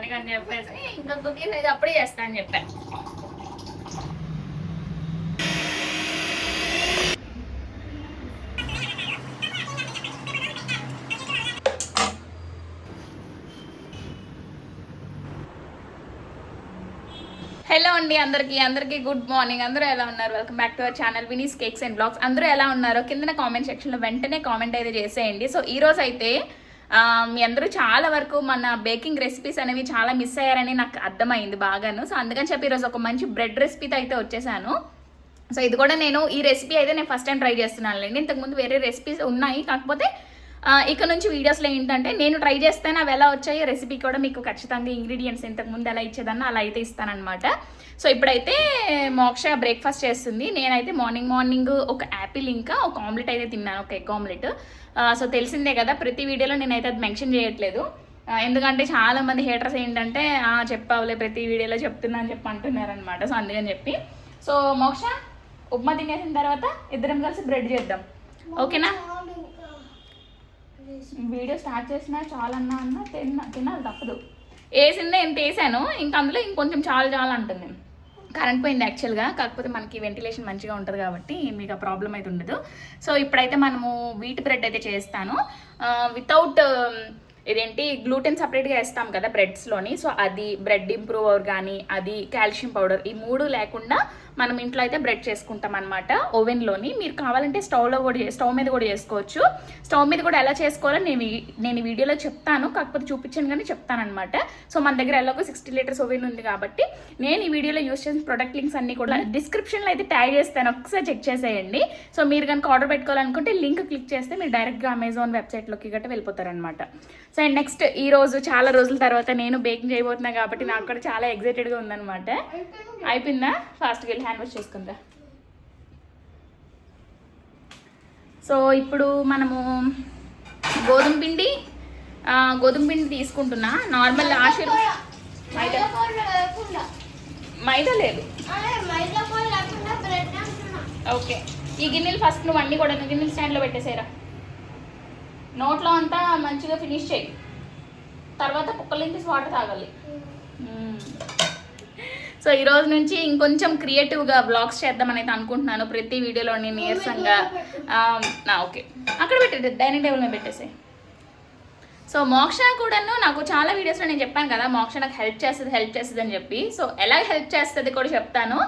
అందుకని చెప్పేసి ఇంకా కుకింగ్ అయితే అప్పుడే చేస్తా అని చెప్పాను. హలో అండి అందరికీ గుడ్ మార్నింగ్. అందరూ ఎలా ఉన్నారు? Welcome back to our channel Vini's cakes and blogs. అందరూ ఎలా ఉన్నారో కింద కామెంట్ సెక్షన్లో వెంటనే కామెంట్ అయితే చేసేయండి. సో ఈ రోజు అయితే మీ అందరూ చాలా వరకు మన బేకింగ్ రెసిపీస్ అనేవి చాలా మిస్ అయ్యారని నాకు అర్థమైంది బాగాను. సో అందుకని చెప్పి ఈరోజు ఒక మంచి బ్రెడ్ రెసిపీతో అయితే వచ్చేసాను. సో ఇది కూడా ఈ రెసిపీ అయితే నేను ఫస్ట్ టైం ట్రై చేస్తున్నాను అండి. ఇంతకుముందు వేరే రెసిపీస్ ఉన్నాయి, కాకపోతే ఇక నుంచి వీడియోస్లో ఏంటంటే నేను ట్రై చేస్తాను, అవి ఎలా వచ్చాయి రెసిపీ కూడా మీకు ఖచ్చితంగా ఇంగ్రీడియంట్స్ ఇంతకుముందు ఎలా ఇచ్చేదాన్ని అలా అయితే ఇస్తానమాట. సో ఇప్పుడైతే మోక్ష బ్రేక్ఫాస్ట్ చేస్తుంది. నేనైతే మార్నింగ్ ఒక యాపిల్ ఇంకా ఒక ఆమ్లెట్ అయితే తిన్నాను, ఒక ఎగ్ ఆమ్లెట్. సో తెలిసిందే కదా, ప్రతి వీడియోలో నేనైతే అది మెన్షన్ చేయట్లేదు, ఎందుకంటే చాలామంది హేటర్స్ ఏంటంటే చెప్పావులే ప్రతి వీడియోలో చెప్తున్నా అని చెప్పి అంటున్నారనమాట. సో అందుకని చెప్పి సో మోక్ష ఉప్మా తినేసిన తర్వాత ఇద్దరం కలిసి బ్రెడ్ చేద్దాం, ఓకేనా? వీడియో స్టార్ట్ చేసినా చాలన్నా తినాలి, తప్పదు. వేసిందే ఎంత వేసాను, ఇంకా అందులో ఇంకొంచెం చాలా అంటుంది. కరెంట్ పోయింది యాక్చువల్గా, కాకపోతే మనకి వెంటిలేషన్ మంచిగా ఉంటుంది కాబట్టి మీకు ఆ ప్రాబ్లం అయితే ఉండదు. సో ఇప్పుడైతే మనము వీట్ బ్రెడ్ అయితే చేస్తాను, వితౌట్ ఇదేంటి గ్లూటెన్ సపరేట్గా వేస్తాం కదా బ్రెడ్స్లోని. సో అది బ్రెడ్ ఇంప్రూవర్ కానీ అది కాల్షియం పౌడర్, ఈ మూడు లేకుండా మనం ఇంట్లో అయితే బ్రెడ్ చేసుకుంటాం అనమాట ఓవెన్లోని. మీరు కావాలంటే స్టవ్ మీద కూడా చేసుకోవచ్చు. స్టవ్ మీద కూడా ఎలా చేసుకోవాలో నేను ఈ వీడియోలో చెప్తాను, కాకపోతే చూపించాను కానీ చెప్తానమాట. సో మన దగ్గర ఎలాగో 60 లీటర్స్ ఓవెన్ ఉంది కాబట్టి నేను ఈ వీడియోలో యూస్ చేసిన ప్రొడక్ట్ లింక్స్ అన్ని కూడా డిస్క్రిప్షన్లో అయితే ట్యాగ్ చేస్తాను, ఒకసారి చెక్ చేసేయండి. సో మీరు కనుక ఆర్డర్ పెట్టుకోవాలనుకుంటే లింక్ క్లిక్ చేస్తే మీరు డైరెక్ట్గా అమెజాన్ వెబ్సైట్లోకి గట్రా వెళ్ళిపోతారనమాట. సో అండ్ నెక్స్ట్ ఈ రోజు చాలా రోజుల తర్వాత నేను బేకింగ్ చేయబోతున్నా కాబట్టి నాకు కూడా చాలా ఎక్సైటెడ్గా ఉందన్నమాట. అయిపోయిందా? ఫాస్ట్గా వెళ్ళి హ్యాండ్ వాష్ చేసుకుందా. సో ఇప్పుడు మనము గోధుమ పిండి తీసుకుంటున్నా. నార్మల్ మైదా లేదు, ఓకే. ఈ గిన్నెలు ఫస్ట్ నువ్వు అన్నీ కూడా గిన్నెలు స్టాండ్లో పెట్టేసేరా. నోట్లో అంతా మంచిగా ఫినిష్ చేయి, తర్వాత కుక్కలు తీసి వాటర్ తాగాలి. సో ఈ రోజు నుంచి ఇంకొంచెం క్రియేటివ్గా బ్లాగ్స్ చేద్దామని అయితే అనుకుంటున్నాను. ప్రతి వీడియోలో నేను నీరసంగా ఓకే అక్కడ పెట్టే డైనింగ్ టేబుల్ మీద పెట్టేసి. సో మోక్ష కూడాను నాకు చాలా వీడియోస్లో నేను చెప్పాను కదా, మోక్ష నాకు హెల్ప్ చేస్తుంది అని చెప్పి. సో ఎలా హెల్ప్ చేస్తుంది కూడా చెప్తాను.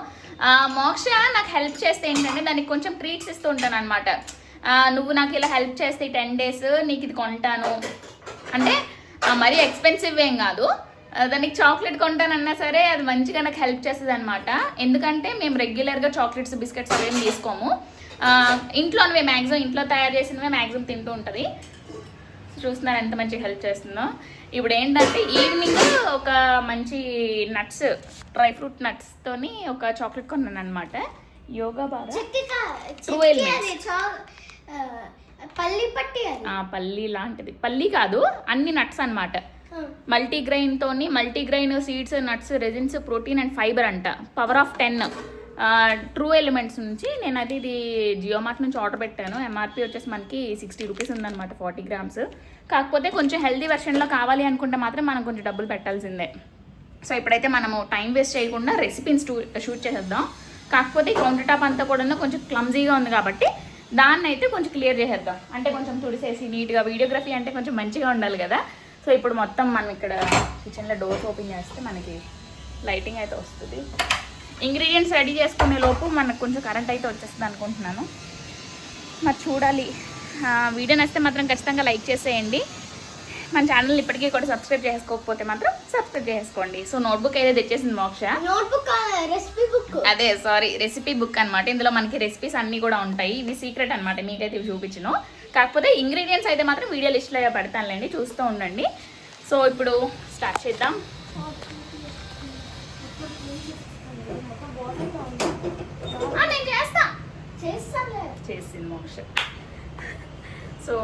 మోక్ష నాకు హెల్ప్ చేస్తే ఏంటంటే దానికి కొంచెం ట్రీట్స్ ఇస్తూ ఉంటాను అనమాట. నువ్వు నాకు ఇలా హెల్ప్ చేస్తే 10 days నీకు ఇది కొంటాను అంటే మరీ ఎక్స్పెన్సివ్ ఏం కాదు, దానికి చాక్లెట్ కొంటానన్నా సరే అది మంచిగా నాకు హెల్ప్ చేస్తుంది అనమాట. ఎందుకంటే మేము రెగ్యులర్గా చాక్లెట్స్ బిస్కెట్స్ అవేం తీసుకోము, ఇంట్లోనే మ్యాక్సిమం ఇంట్లో తయారు చేసినవే మ్యాక్సిమం తింటూ ఉంటుంది. చూస్తున్నారు ఎంత మంచిగా హెల్ప్ చేస్తుందో. ఇప్పుడు ఏంటంటే ఈవినింగ్ ఒక మంచి నట్స్ డ్రై ఫ్రూట్ నట్స్తోని ఒక చాక్లెట్ కొన్నాను అనమాట. యోగా బార్ పల్లి లాంటిది, పల్లి కాదు అన్ని నట్స్ అనమాట. Multigrain seeds, nuts, resins, protein and fibre అంట. పవర్ ఆఫ్ 10 ట్రూ ఎలిమెంట్స్ నుంచి నేను అది ఇది జియో మార్ట్ నుంచి ఆర్డర్ పెట్టాను. ఎంఆర్పి వచ్చేసి మనకి 60 రూపీస్ ఉందన్నమాట 40 grams. కాకపోతే కొంచెం హెల్దీ వెర్షన్లో కావాలి అనుకుంటే మాత్రం మనం కొంచెం డబ్బులు పెట్టాల్సిందే. సో ఇప్పుడైతే మనము టైం వేస్ట్ చేయకుండా రెసిపీని షూట్ చేసేద్దాం. కాకపోతే కౌంటర్ టాప్ అంతా కూడా కొంచెం క్లమ్జీగా ఉంది కాబట్టి దాన్ని అయితే కొంచెం క్లియర్ చేసేద్దాం, అంటే కొంచెం తుడిసేసి నీట్గా. వీడియోగ్రఫీ అంటే కొంచెం మంచిగా ఉండాలి కదా. సో ఇప్పుడు మొత్తం మనం ఇక్కడ కిచెన్లో డోర్స్ ఓపెన్ చేస్తే మనకి లైటింగ్ అయితే వస్తుంది. ఇంగ్రీడియంట్స్ రెడీ చేసుకునే లోపు మనకు కొంచెం కరెంట్ అయితే వచ్చేస్తుంది అనుకుంటున్నాను. మరి చూడాలి. వీడియో నచ్చితే మాత్రం ఖచ్చితంగా లైక్ చేసేయండి. మన ఛానల్ ఇప్పటికీ కూడా సబ్స్క్రైబ్ చేసుకోకపోతే మాత్రం సబ్స్క్రైబ్ చేసుకోండి. సో నోట్బుక్ అయితే తెచ్చేసింది మోక్ష. రెసిపీ బుక్ అనమాట. ఇందులో మనకి రెసిపీస్ అన్నీ కూడా ఉంటాయి. ఇవి సీక్రెట్ అనమాట, మీకైతే ఇవి చూపించను. కాకపోతే ఇంగ్రీడియంట్స్ అయితే మాత్రం వీడియో లిస్ట్లో పెడతానులేండి, చూస్తూ ఉండండి. సో ఇప్పుడు స్టార్ట్ చేద్దాం. నేను చేసింది మోక్ష. సో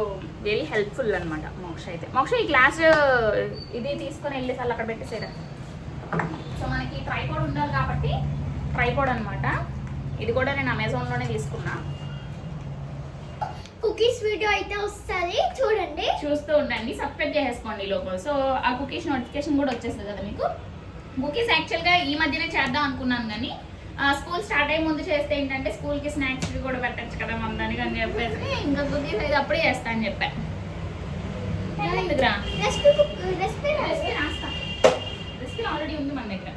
వెరీ హెల్ప్ఫుల్ అనమాట మోక్ష అయితే. మోక్ష ఈ గ్లాస్ ఇది తీసుకొని వెళ్ళేసి అక్కడ పెట్టేసారా. సో మనకి ట్రైపాడ్ ఉండాలి కాబట్టి ట్రైపాడ్ అనమాట. ఇది కూడా నేను అమెజాన్లోనే తీసుకున్నా. కుకీస్ వీడియో అయితే వస్తుంది, చూడండి, చూస్తూ ఉండండి. సబ్స్క్రైబ్ చేసేసుకోండి లోపల. సో ఆ కుకీస్ నోటిఫికేషన్ కూడా వచ్చేస్తుంది కదా మీకు. కుకీస్ యాక్చువల్గా ఈ మధ్యనే చేద్దాం అనుకున్నాను, కానీ స్కూల్ స్టార్ట్ అయ్యే ముందు చేస్తే ఏంటంటే స్కూల్కి స్నాక్స్ కూడా పెట్టచ్చు కదా మందానికి అని చెప్పేసి ఇంకా కుకీస్ అయితే అప్పుడే చేస్తా అని చెప్పాను. రెసిపీ ఆల్రెడీ ఉంది మన దగ్గర.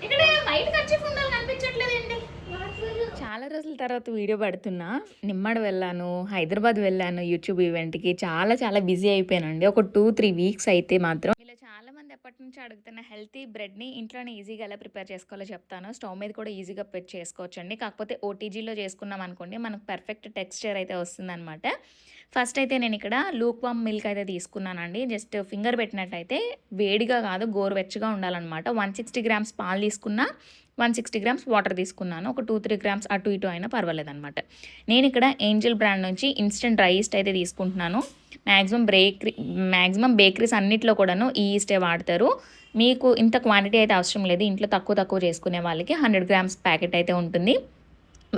ఇక్కడ వైట్ కర్చీఫ్ ఉండాలని అనిపించట్లేదు ఏంటి? చాలా రోజుల తర్వాత వీడియో పడుతున్నా. నిమ్మడి వెళ్ళాను, హైదరాబాద్ వెళ్ళాను యూట్యూబ్ ఈవెంట్కి. చాలా చాలా బిజీ అయిపోయానండి. ఒక 2-3 వీక్స్ అయితే మాత్రం. ఇలా చాలా మంది ఎప్పటి నుంచి అడుగుతున్న హెల్తీ బ్రెడ్ని ఇంట్లోనే ఈజీగా ఎలా ప్రిపేర్ చేసుకోవాలో చెప్తాను. స్టవ్ మీద కూడా ఈజీగా పెట్టి చేసుకోవచ్చండి. కాకపోతే ఓటీజీలో చేసుకున్నాం అనుకోండి మనకు పర్ఫెక్ట్ టెక్స్చర్ అయితే వస్తుందన్నమాట. ఫస్ట్ అయితే నేను ఇక్కడ లూక్ వామ్ మిల్క్ అయితే తీసుకున్నానండి. జస్ట్ ఫింగర్ పెట్టినట్టయితే వేడిగా కాదు, గోరువెచ్చగా ఉండాలన్నమాట. 160 గ్రామ్స్ పాలు తీసుకున్నా, 160 గ్రామ్స్ వాటర్ తీసుకున్నాను. ఒక 2-3 గ్రామ్స్ అటు ఇటు అయినా పర్వాలేదన్నమాట. నేను ఇక్కడ ఏంజల్ బ్రాండ్ నుంచి ఇన్స్టెంట్ డ్రై ఈస్ట్ అయితే తీసుకుంటున్నాను. మ్యాక్సిమం బేకరీస్ అన్నిట్లో కూడాను ఈ ఈస్టే వాడతారు. మీకు ఇంత క్వాంటిటీ అయితే అవసరం లేదు. ఇంట్లో తక్కువ చేసుకునే వాళ్ళకి 100 గ్రామ్స్ ప్యాకెట్ అయితే ఉంటుంది.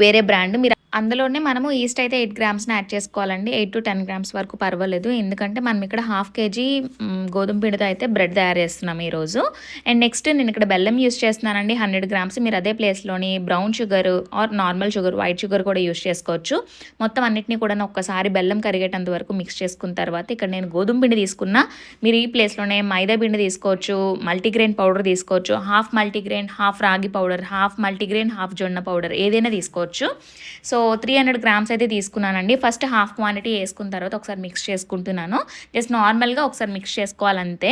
వేరే బ్రాండ్ మీరు అందులోనే మనము ఈస్ట్ అయితే 8 గ్రామ్స్ని యాడ్ చేసుకోవాలండి. 8 to 10 గ్రామ్స్ వరకు పర్వాలేదు. ఎందుకంటే మనం ఇక్కడ 1/2 kg గోధుమ పిండితో అయితే బ్రెడ్ తయారు చేస్తున్నాం ఈరోజు. అండ్ నెక్స్ట్ నేను ఇక్కడ బెల్లం యూస్ చేస్తున్నానండి 100 గ్రామ్స్. మీరు అదే ప్లేస్లోని brown sugar or normal sugar, white sugar కూడా యూస్ చేసుకోవచ్చు. మొత్తం అన్నిటినీ కూడా ఒక్కసారి బెల్లం కరిగేటంత వరకు మిక్స్ చేసుకున్న తర్వాత ఇక్కడ నేను గోధుమ పిండి తీసుకున్నా. మీరు ఈ ప్లేస్లోనే మైదా పిండి తీసుకోవచ్చు, మల్టీగ్రెయిన్ పౌడర్ తీసుకోవచ్చు, హాఫ్ మల్టీగ్రెయిన్, హాఫ్ రాగి పౌడర్, హాఫ్ మల్టీగ్రెయిన్, హాఫ్ జొన్న పౌడర్ ఏదైనా తీసుకోవచ్చు. సో 300 గ్రామ్స్ అయితే తీసుకున్నానండి. ఫస్ట్ హాఫ్ క్వాంటిటీ వేసుకున్న తర్వాత ఒకసారి మిక్స్ చేసుకుంటున్నాను. జస్ట్ నార్మల్గా ఒకసారి మిక్స్ చేసుకోవాలంతే.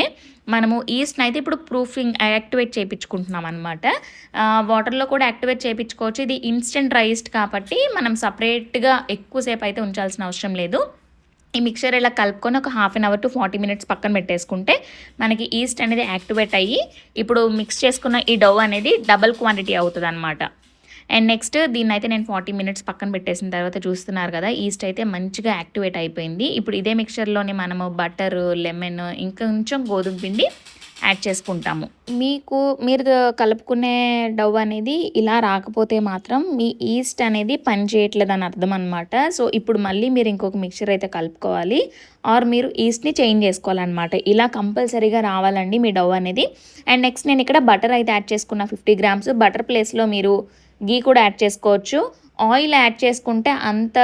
మనము ఈస్ట్ని అయితే ఇప్పుడు ప్రూఫింగ్ యాక్టివేట్ చేయించుకుంటున్నాం అనమాట. వాటర్లో కూడా యాక్టివేట్ చేయించుకోవచ్చు. ఇది ఇన్స్టెంట్ డ్రై ఈస్ట్ కాబట్టి మనం సపరేట్గా ఎక్కువసేపు అయితే ఉంచాల్సిన అవసరం లేదు. ఈ మిక్చర్ ఇలా కలుపుకొని ఒక 1/2 hour to 40 minutes పక్కన పెట్టేసుకుంటే మనకి ఈస్ట్ అనేది యాక్టివేట్ అయ్యి ఇప్పుడు మిక్స్ చేసుకున్న ఈ డవ్ అనేది డబల్ క్వాంటిటీ అవుతుంది అనమాట. అండ్ నెక్స్ట్ దీన్ని అయితే నేను 40 minutes పక్కన పెట్టేసిన తర్వాత చూస్తున్నారు కదా ఈస్ట్ అయితే మంచిగా యాక్టివేట్ అయిపోయింది. ఇప్పుడు ఇదే మిక్చర్లోనే మనము బటర్, లెమన్, ఇంకొంచెం గోధుమ పిండి యాడ్ చేసుకుంటాము. మీరు కలుపుకునే డవ్ అనేది ఇలా రాకపోతే మాత్రం మీ ఈస్ట్ అనేది పని చేయట్లేదు అని అర్థం అనమాట. సో ఇప్పుడు మళ్ళీ మీరు ఇంకొక మిక్చర్ అయితే కలుపుకోవాలి ఆర్ మీరు ఈస్ట్ని చేంజ్ చేసుకోవాలన్నమాట. ఇలా కంపల్సరీగా రావాలండి మీ డవ్ అనేది. అండ్ నెక్స్ట్ నేను ఇక్కడ బటర్ అయితే యాడ్ చేసుకున్న 50 గ్రామ్స్. బటర్ ప్లేస్లో మీరు గీ కూడా యాడ్ చేసుకోవచ్చు. ఆయిల్ యాడ్ చేసుకుంటే అంత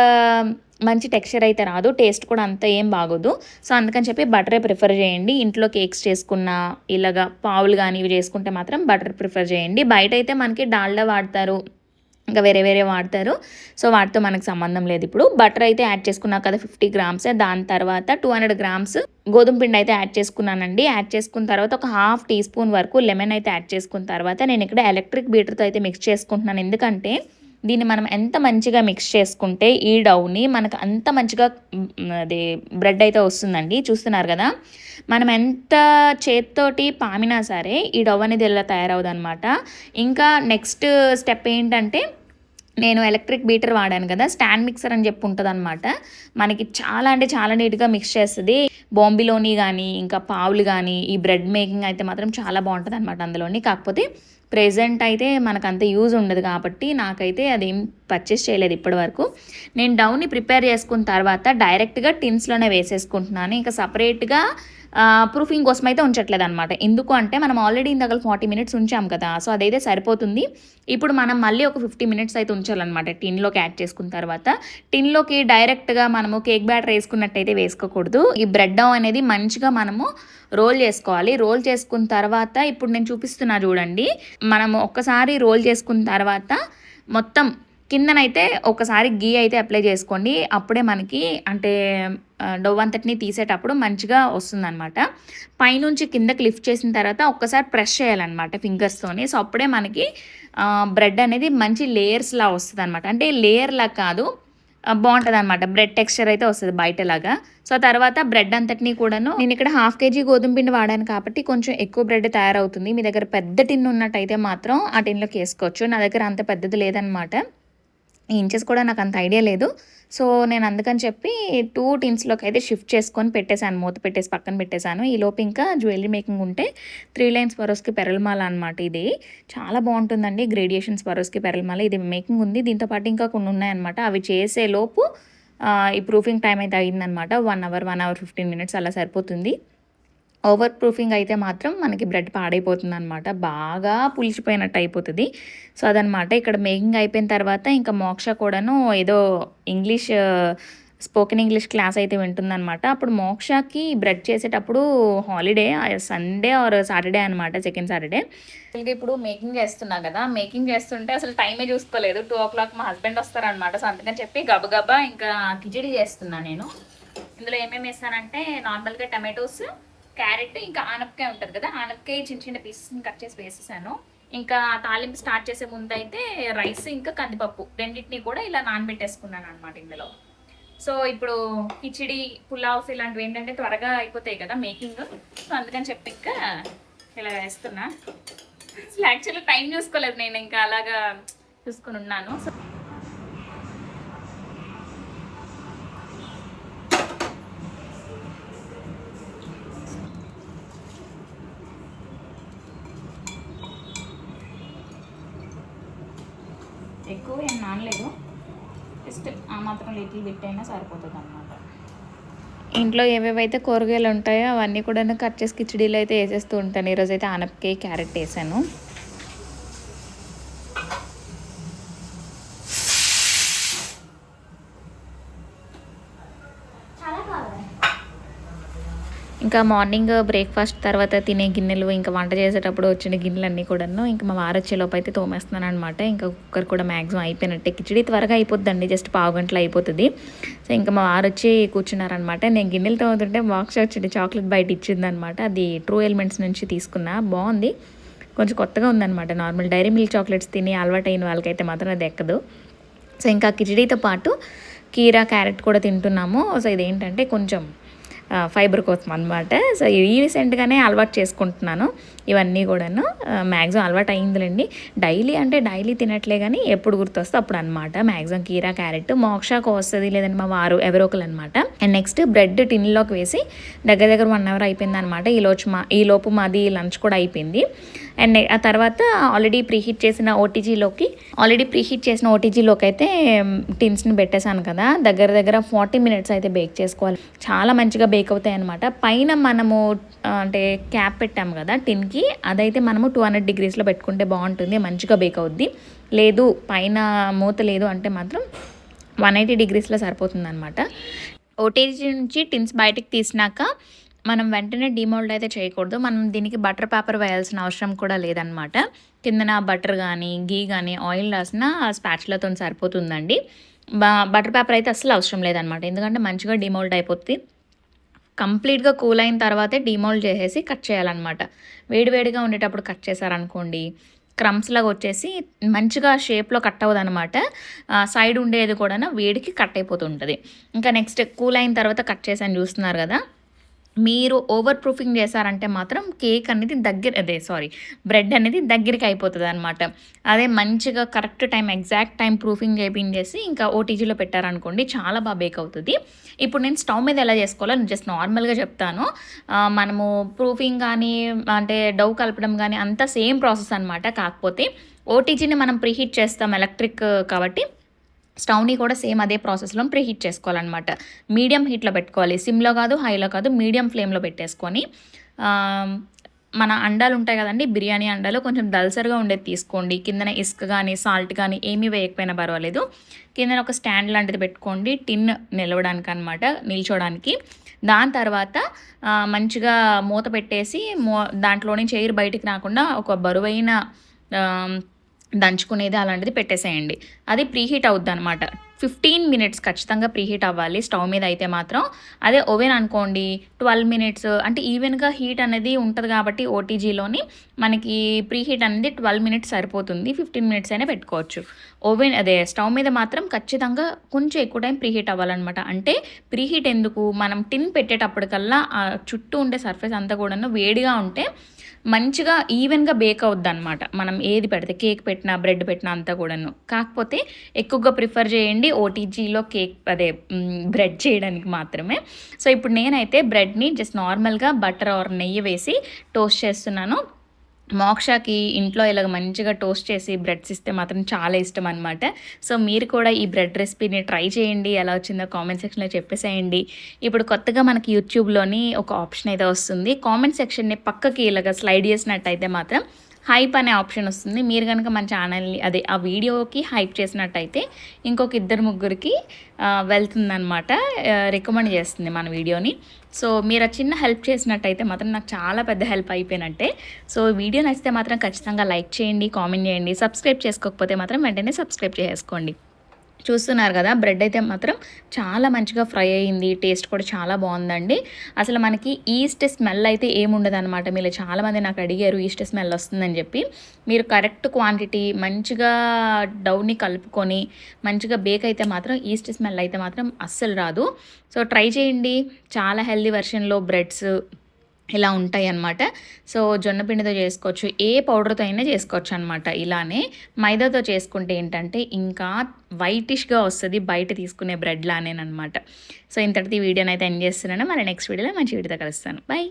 మంచి టెక్స్చర్ అయితే రాదు, టేస్ట్ కూడా అంత ఏం బాగోదు. సో అందుకని చెప్పి బటరే ప్రిఫర్ చేయండి. ఇంట్లో కేక్స్ చేసుకున్న ఇలాగా పావులు కానీ ఇవి చేసుకుంటే మాత్రం బటర్ ప్రిఫర్ చేయండి. బయట అయితే మనకి డాల్డా వాడతారు, ఇంకా వేరే వాడతారు. సో వాటితో మనకు సంబంధం లేదు. ఇప్పుడు బటర్ అయితే యాడ్ చేసుకున్నా కదా 50 గ్రామ్స్. దాని తర్వాత 200 గ్రామ్స్ గోధుమ పిండి అయితే యాడ్ చేసుకున్నానండి. యాడ్ చేసుకున్న తర్వాత ఒక 1/2 teaspoon వరకు లెమన్ అయితే యాడ్ చేసుకున్న తర్వాత నేను ఇక్కడ ఎలక్ట్రిక్ బీటర్తో అయితే మిక్స్ చేసుకుంటున్నాను. ఎందుకంటే దీన్ని మనం ఎంత మంచిగా మిక్స్ చేసుకుంటే ఈ డౌని మనకు అంత మంచిగా అది బ్రెడ్ అయితే వస్తుందండి. చూస్తున్నారు కదా మనం ఎంత చేత్తోటి పామినా సరే ఈ డవ్ అనేది ఇలా తయారవుతుంది అనమాట. ఇంకా నెక్స్ట్ స్టెప్ ఏంటంటే నేను ఎలక్ట్రిక్ బీటర్ వాడాను కదా, స్టాండ్ మిక్సర్ అని చెప్పి ఉంటుంది అనమాట. మనకి చాలా అంటే చాలా నీట్గా మిక్స్ చేస్తుంది. బాంబిలోని కానీ ఇంకా పావులు కానీ ఈ బ్రెడ్ మేకింగ్ అయితే మాత్రం చాలా బాగుంటుంది అనమాట అందులోని. కాకపోతే ప్రెజెంట్ అయితే మనకు అంత యూజ్ ఉండదు కాబట్టి నాకైతే అదేం పర్చేస్ చేయలేదు ఇప్పటి వరకు. నేను డౌని ప్రిపేర్ చేసుకున్న తర్వాత డైరెక్ట్గా టిన్స్లోనే వేసేసుకుంటున్నాను. ఇంకా సపరేట్గా ప్రూఫింగ్ కోసం అయితే ఉంచట్లేదు అనమాట. ఎందుకు అంటే మనం ఆల్రెడీ ఇందాక 40 minutes ఉంచాం కదా, సో అదైతే సరిపోతుంది. ఇప్పుడు మనం మళ్ళీ ఒక 50 minutes అయితే ఉంచాలన్నమాట టిన్లోకి యాడ్ చేసుకున్న తర్వాత. టిన్లోకి డైరెక్ట్గా మనము కేక్ బ్యాటర్ వేసుకున్నట్టయితే వేసుకోకూడదు. ఈ బ్రెడ్ డౌ అనేది మంచిగా మనము రోల్ చేసుకోవాలి. రోల్ చేసుకున్న తర్వాత ఇప్పుడు నేను చూపిస్తున్నా చూడండి, మనము ఒక్కసారి రోల్ చేసుకున్న తర్వాత మొత్తం కిందనైతే ఒకసారి గీ అయితే అప్లై చేసుకోండి. అప్పుడే మనకి అంటే డవ్ అంతటిని తీసేటప్పుడు మంచిగా వస్తుందన్నమాట. పైనుంచి కిందకి లిఫ్ట్ చేసిన తర్వాత ఒక్కసారి ప్రెస్ చేయాలన్నమాట ఫింగర్స్తోని. సో అప్పుడే మనకి బ్రెడ్ అనేది మంచి లేయర్స్లా వస్తుంది అనమాట. అంటే లేయర్లా కాదు, బాగుంటుంది అనమాట. బ్రెడ్ టెక్స్చర్ అయితే వస్తుంది బయటలాగా. సో తర్వాత బ్రెడ్ అంతటినీ కూడాను నేను ఇక్కడ 1/2 kg గోధుమ పిండి వాడాను కాబట్టి కొంచెం ఎక్కువ బ్రెడ్ తయారవుతుంది. మీ దగ్గర పెద్ద టిన్ ఉన్నట్టయితే మాత్రం ఆ టిన్లోకి వేసుకోవచ్చు. నా దగ్గర అంత పెద్దది లేదనమాట, ఈ ఇంచెస్ కూడా నాకు అంత ఐడియా లేదు. సో నేను అందుకని చెప్పి 2 tinsలోకి అయితే షిఫ్ట్ చేసుకొని పెట్టేశాను, మూత పెట్టేసి పక్కన పెట్టేశాను. ఈ లోపు ఇంకా జ్యువెలరీ మేకింగ్ ఉంటే 3 lines స్వరోస్కి పెరల్మాల అనమాట. ఇది చాలా బాగుంటుందండి, గ్రేడియేషన్ స్వరోస్కి పెరల్మాల ఇది మేకింగ్ ఉంది. దీంతో పాటు ఇంకా కొన్ని ఉన్నాయన్నమాట. అవి చేసే లోపు ఈ ప్రూఫింగ్ టైం అయితే అయిందనమాట. 1 అవర్ 15 మినిట్స్ అలా సరిపోతుంది. ఓవర్ ప్రూఫింగ్ అయితే మాత్రం మనకి బ్రెడ్ పాడైపోతుంది అనమాట, బాగా పులిచిపోయినట్టు అయిపోతుంది. సో అదనమాట. ఇక్కడ మేకింగ్ అయిపోయిన తర్వాత ఇంకా మోక్ష కూడాను ఏదో స్పోకెన్ ఇంగ్లీష్ క్లాస్ అయితే వింటుందనమాట. అప్పుడు మోక్షకి బ్రెడ్ చేసేటప్పుడు హాలిడే, సండే ఆర్ సాటర్డే అనమాట, సెకండ్ సాటర్డే. ఇప్పుడు మేకింగ్ చేస్తున్నా కదా, మేకింగ్ చేస్తుంటే అసలు టైమే చూసుకోలేదు. 2 o'clock మా హస్బెండ్ వస్తారనమాట. సో అందుకని చెప్పి గబగబా ఇంకా కిచిడి చేస్తున్నా నేను. ఇందులో ఏమేమి వేస్తానంటే నార్మల్గా టమాటోస్, క్యారెట్, ఇంకా ఆనపకాయ ఉంటుంది కదా, ఆనపకాయ చిన్న చిన్న పీసెస్ని కట్ చేసి వేసేసాను. ఇంకా తాలింపు స్టార్ట్ చేసే ముందు అయితే రైస్ ఇంకా కందిపప్పు రెండింటిని కూడా ఇలా నానబెట్టేసుకున్నాను అనమాట ఇందులో. సో ఇప్పుడు కిచిడి, పులావ్స్ ఇలాంటివి ఏంటంటే త్వరగా అయిపోతాయి కదా మేకింగ్. సో అందుకని చెప్పి ఇంకా ఇలా వేస్తున్నా. అసలు యాక్చువల్లీ టైం చూసుకోలేదు నేను, ఇంకా అలాగా చూసుకుని ఉన్నాను. సో ఎక్కువ ఏం నానలేదు, జస్ట్ ఆ మాత్రం లిటిల్ బిట్ అయినా సరిపోతుంది అనమాట. ఇంట్లో ఏవేవైతే కూరగాయలు ఉంటాయో అవన్నీ కూడా కట్ చేసి కిచిడీలో అయితే వేసేస్తూ ఉంటాను. ఈరోజు అయితే ఆనపకాయ, క్యారెట్ వేసాను. ఇంకా మార్నింగ్ బ్రేక్ఫాస్ట్ తర్వాత తినే గిన్నెలు, ఇంకా వంట చేసేటప్పుడు వచ్చిన గిన్నెలు అన్నీ కూడాను ఇంకా మా వారు వచ్చేలోపు అయితే తోమేస్తున్నాను అనమాట. ఇంకా కుక్కర్ కూడా మ్యాక్సిమం అయిపోయినట్టే. కిచిడి త్వరగా అయిపోద్దండి, జస్ట్ పావు గంటలో అయిపోతుంది. సో ఇంకా మా వారు వచ్చి కూర్చున్నారనమాట. నేను గిన్నెలు తోముతుంటే బాక్స్ వచ్చింది, చాక్లెట్ బయట ఇచ్చిందనమాట. అది ట్రూ ఎలిమెంట్స్ నుంచి తీసుకున్నా, బాగుంది, కొంచెం కొత్తగా ఉందన్నమాట. నార్మల్ డైరీ మిల్క్ చాక్లెట్స్ తిని అలవాటు అయిన వాళ్ళకైతే మాత్రం అది ఎక్కదు. సో ఇంకా కిచిడీతో పాటు కీరా, క్యారెట్ కూడా తింటున్నాము. సో ఇదేంటంటే కొంచెం ఫైబర్ కోసం అనమాట. సో రీసెంట్గానే అలవాటు చేసుకుంటున్నాను ఇవన్నీ కూడాను. మ్యాక్సిమం అలవాటు అయిందిలేండి. డైలీ తినట్లే, కానీ ఎప్పుడు గుర్తొస్తే అప్పుడు అనమాట. మ్యాక్సిమం కీరా, క్యారెట్ మోక్షకు వస్తుంది, లేదంటే మా వారు ఎవరో ఒకరు అనమాట. అండ్ నెక్స్ట్ బ్రెడ్ టిన్లోకి వేసి దగ్గర 1 hour అయిపోయింది అనమాట. ఈలోపు మాది లంచ్ కూడా అయిపోయింది. అండ్ ఆ తర్వాత ఆల్రెడీ ప్రీహీట్ చేసిన ఓటీజీలోకి అయితే టిన్స్ని పెట్టేశాను కదా. దగ్గర 40 minutes అయితే బేక్ చేసుకోవాలి. చాలా మంచిగా బేక్ అవుతాయి అనమాట. పైన మనము అంటే క్యాప్ పెట్టాము కదా టిన్కి, అదైతే మనము 200 degreesలో పెట్టుకుంటే బాగుంటుంది, మంచిగా బేక్ అవుద్ది. లేదు పైన మూత లేదు అంటే మాత్రం 180 degreesలో సరిపోతుంది అనమాట. ఓటీజీ నుంచి టిన్స్ బయటికి తీసినాక మనం వెంటనే డిమోల్డ్ అయితే చేయకూడదు. మనం దీనికి బటర్ పేపర్ వేయాల్సిన అవసరం కూడా లేదనమాట. కిందన బటర్ కానీ, గీ కానీ, ఆయిల్ రాసిన స్పాచులాతో సరిపోతుందండి. బటర్ పేపర్ అయితే అస్సలు అవసరం లేదనమాట, ఎందుకంటే మంచిగా డిమోల్డ్ అయిపోతుంది. కంప్లీట్గా కూల్ అయిన తర్వాతే డిమోల్డ్ చేసేసి కట్ చేయాలన్నమాట. వేడివేడిగా ఉండేటప్పుడు కట్ చేశారనుకోండి క్రమ్స్ లాగా వచ్చేసి మంచిగా షేప్లో కట్ అవ్వదు అనమాట. సైడ్ ఉండేది కూడా వేడికి కట్ అయిపోతుంటుంది. ఇంకా నెక్స్ట్ కూల్ అయిన తర్వాత కట్ చేసాను, చూస్తున్నారు కదా. మీరు ఓవర్ ప్రూఫింగ్ చేశారంటే మాత్రం కేక్ అనేది బ్రెడ్ అనేది దగ్గరికి అయిపోతుంది అనమాట. అదే మంచిగా correct time, exact time proofing చేసి ఇంకా ఓటీజీలో పెట్టారనుకోండి చాలా బాగా బేక్ అవుతుంది. ఇప్పుడు నేను స్టవ్ మీద ఎలా చేసుకోవాలో జస్ట్ నార్మల్గా చెప్తాను. మనము ప్రూఫింగ్ కానీ అంటే డౌ కలపడం కానీ అంతా సేమ్ ప్రాసెస్ అనమాట. కాకపోతే ఓటీజీని మనం ప్రీహీట్ చేస్తాం, ఎలక్ట్రిక్ కాబట్టి స్టవ్ని కూడా సేమ్ అదే ప్రాసెస్లో ప్రీహీట్ చేసుకోవాలన్నమాట. మీడియం హీట్లో పెట్టుకోవాలి, సిమ్లో కాదు, హైలో కాదు, మీడియం ఫ్లేమ్లో పెట్టేసుకొని మన అండాలు ఉంటాయి కదండి, బిర్యానీ అండాలు కొంచెం దల్సర్గా ఉండేది తీసుకోండి. కిందన ఇసుక కానీ సాల్ట్ కానీ ఏమీ వేయకపోయినా పర్వాలేదు. కిందన ఒక స్టాండ్ లాంటిది పెట్టుకోండి, టిన్ నిలవడానికి అనమాట, నిల్చోడానికి. దాని తర్వాత మంచిగా మూత పెట్టేసి దాంట్లో నుంచి ఎయిర్ బయటికి రాకుండా ఒక బరువైన దంచుకునేది అలాంటిది పెట్టేసేయండి. అది ప్రీహీట్ అవుద్ది అనమాట. 15 minutes ఖచ్చితంగా ప్రీహీట్ అవ్వాలి స్టవ్ మీద అయితే మాత్రం. అదే ఓవెన్ అనుకోండి 12 minutes, అంటే ఈవెన్గా హీట్ అనేది ఉంటుంది కాబట్టి ఓటీజీలోని మనకి ప్రీహీట్ అనేది 12 minutes సరిపోతుంది. 15 minutes అయినా పెట్టుకోవచ్చు. స్టవ్ మీద మాత్రం ఖచ్చితంగా కొంచెం ఎక్కువ టైం ప్రీహీట్ అవ్వాలన్నమాట. అంటే ప్రీహీట్ ఎందుకు, మనం టిన్ పెట్టేటప్పటికల్లా చుట్టూ ఉండే సర్ఫేస్ అంతా కూడాను వేడిగా ఉంటే మంచిగా ఈవెన్గా బేక్ అవుద్ది అనమాట. మనం ఏది పెడితే, కేక్ పెట్టినా బ్రెడ్ పెట్టినా అంతా కూడాను. కాకపోతే ఎక్కువగా ప్రిఫర్ చేయండి ఓటీజీలో బ్రెడ్ చేయడానికి మాత్రమే. సో ఇప్పుడు నేనైతే బ్రెడ్ని జస్ట్ నార్మల్గా బటర్ ఆర్ నెయ్యి వేసి టోస్ట్ చేస్తున్నాను. మోక్షకి ఇంట్లో ఇలాగ మంచిగా టోస్ట్ చేసి బ్రెడ్స్ ఇస్తే మాత్రం చాలా ఇష్టం అనమాట. సో మీరు కూడా ఈ బ్రెడ్ రెసిపీని ట్రై చేయండి. ఎలా వచ్చిందో కామెంట్ సెక్షన్లో చెప్పేసేయండి. ఇప్పుడు కొత్తగా మనకి యూట్యూబ్లోని ఒక ఆప్షన్ అయితే వస్తుంది. కామెంట్ సెక్షన్ని పక్కకి ఇలాగ స్లైడ్ చేసినట్టయితే మాత్రం హైప్ అనే ఆప్షన్ వస్తుంది. మీరు కనుక మన ఛానల్ని ఆ వీడియోకి హైప్ చేసినట్టయితే ఇంకొక 2-3కి వెళ్తుందనమాట, రికమెండ్ చేస్తుంది మన వీడియోని. సో మీరు చిన్న హెల్ప్ చేసినట్టయితే మాత్రం నాకు చాలా పెద్ద హెల్ప్ అయిపోయినట్టే. సో వీడియో నచ్చితే మాత్రం ఖచ్చితంగా లైక్ చేయండి, కామెంట్ చేయండి. సబ్స్క్రైబ్ చేసుకోకపోతే మాత్రం వెంటనే సబ్స్క్రైబ్ చేసుకోండి. చూస్తున్నారు కదా, బ్రెడ్ అయితే మాత్రం చాలా మంచిగా ఫ్రై అయ్యింది. టేస్ట్ కూడా చాలా బాగుందండి. అసలు మనకి ఈస్ట్ స్మెల్ అయితే ఏముండదు అనమాట. మీరు చాలామంది నాకు అడిగారు ఈస్ట్ స్మెల్ వస్తుందని చెప్పి. మీరు కరెక్ట్ క్వాంటిటీ మంచిగా డౌని కలుపుకొని మంచిగా బేక్ అయితే మాత్రం ఈస్ట్ స్మెల్ అయితే మాత్రం అస్సలు రాదు. సో ట్రై చేయండి. చాలా హెల్దీ వెర్షన్లో బ్రెడ్స్ ఇలా ఉంటాయి అన్నమాట. సో జొన్న పిండితో చేసుకోవచ్చు, ఏ పౌడర్తో అయినా చేసుకోవచ్చు అనమాట. ఇలానే మైదాతో చేసుకుంటే ఏంటంటే ఇంకా వైటిష్గా వస్తుంది, బయట తీసుకునే బ్రెడ్ లానేనమాట. సో ఇంతటిది వీడియోని అయితే ఎండ్ చేస్తున్నాను. మరి నెక్స్ట్ వీడియోలో మంచి వీడియోతో కలుస్తాను. బై.